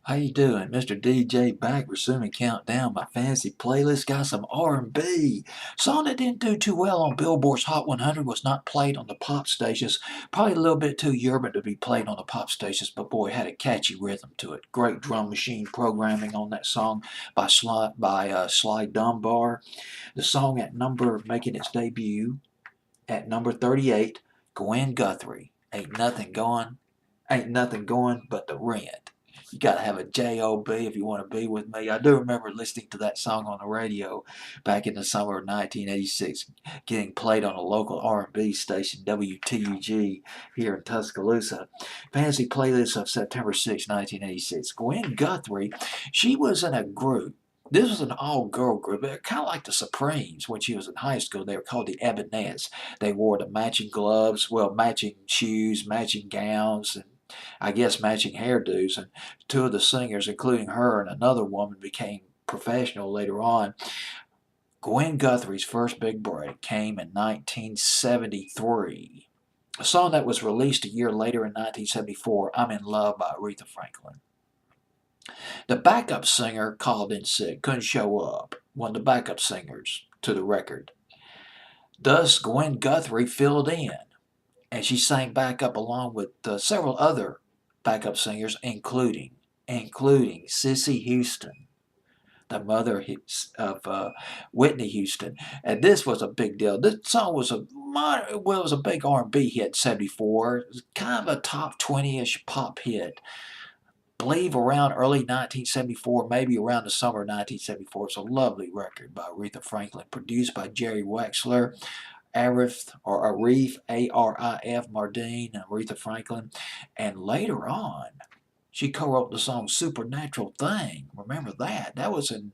How you doing? Mr. DJ back, resuming countdown. My fancy playlist got some R&B. Song that didn't do too well on Billboard's Hot 100 was not played on the pop stations. Probably a little bit too urban to be played on the pop stations, but boy, it had a catchy rhythm to it. Great drum machine programming on that song by Sly Dunbar. The song at number making its debut at number 38, Gwen Guthrie. Ain't nothing going but the rent. You got to have a job if you want to be with me. I do remember listening to that song on the radio back in the summer of 1986, getting played on a local R&B station, WTUG, here in Tuscaloosa. Fancy playlist of September 6, 1986. Gwen Guthrie, she was in a group. This was an all-girl group, kind of like the Supremes when she was in high school. They were called the Ebonettes. They wore the matching gloves, well, matching shoes, matching gowns, and I guess matching hairdos. And two of the singers, including her and another woman, became professional later on. Gwen Guthrie's first big break came in 1973. A song that was released a year later in 1974, I'm in Love by Aretha Franklin. The backup singer called in sick, couldn't show up, one of the backup singers to the record. Thus, Gwen Guthrie filled in, and she sang backup along with several other backup singers, including Cissy Houston, the mother of Whitney Houston. And this was a big deal. This song was it was a big R&B hit in '74. It was kind of a top 20-ish pop hit. Believe around early 1974, maybe around the summer of 1974. It's a lovely record by Aretha Franklin, produced by Jerry Wexler, Arif, A-R-I-F, Mardine, and Aretha Franklin. And later on, she co-wrote the song Supernatural Thing. Remember that? That was in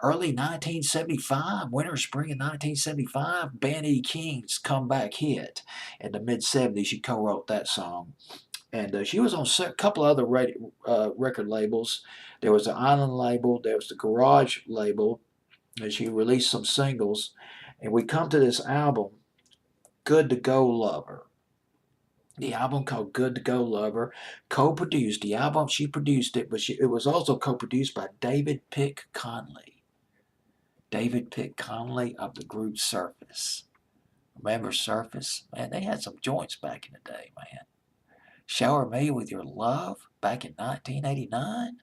early 1975, winter, spring of 1975. Band E. King's comeback hit. In the mid-70s, she co-wrote that song. And she was on a couple of other record labels. There was the Island label, there was the Garage label, and she released some singles. And we come to this album, Good to Go Lover. The album called Good to Go Lover, co-produced. The album, she produced it, but it was also co-produced by David Pick Conley. David Pick Conley of the group Surface. Remember Surface? Man, they had some joints back in the day, man. Shower Me With Your Love back in 1989.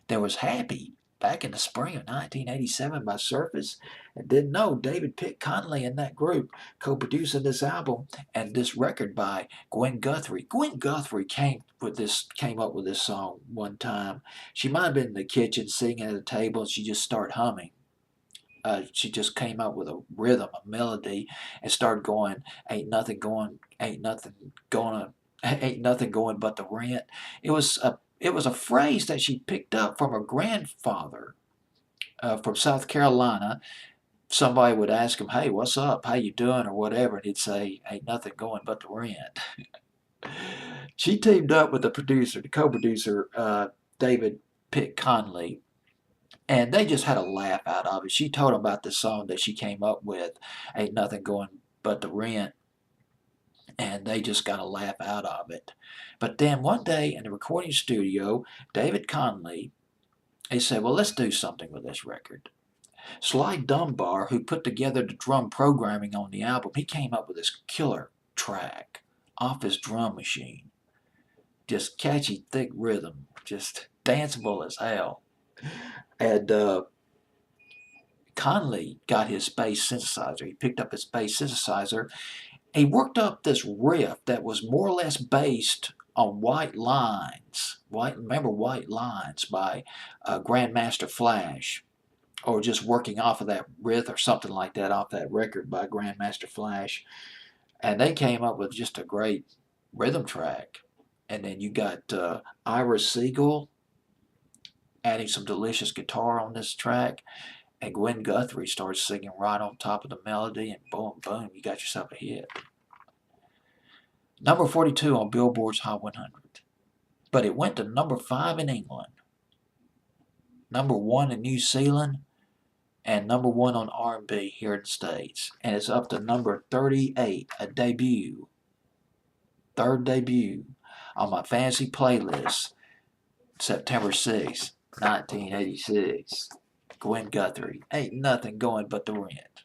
There was Happy back in the spring of 1987 by Surface. And didn't know David Pitt Conley and that group co-producing this album and this record by Gwen Guthrie. Gwen Guthrie came up with this song one time. She might have been in the kitchen singing at a table and she just started humming. She just came up with a rhythm, a melody, and started going, ain't nothing going but the rent. It was a phrase that she picked up from her grandfather from South Carolina. Somebody would ask him, "Hey, what's up? How you doing?" or whatever, and he'd say, "Ain't nothing going but the rent." She teamed up with the co-producer David Pitt Conley, and they just had a laugh out of it. She told him about the song that she came up with, "Ain't nothing going but the rent." And they just got a laugh out of it. But then one day in the recording studio, David Conley, he said, well, let's do something with this record. Sly Dunbar, who put together the drum programming on the album, he came up with this killer track off his drum machine. Just catchy, thick rhythm, just danceable as hell. And Conley got his bass synthesizer. He picked up his bass synthesizer. He worked up this riff that was more or less based on White Lines. Remember White Lines by Grandmaster Flash, or just working off of that riff or something like that off that record by Grandmaster Flash. And they came up with just a great rhythm track. And then you got Ira Siegel adding some delicious guitar on this track. And Gwen Guthrie starts singing right on top of the melody, and boom, boom, you got yourself a hit. Number 42 on Billboard's Hot 100. But it went to number 5 in England, number 1 in New Zealand, and number 1 on R&B here in the States. And it's up to number 38, a debut, third debut on my fancy playlist. September 6th, 1986. Gwen Guthrie. Ain't nothing going but the rent.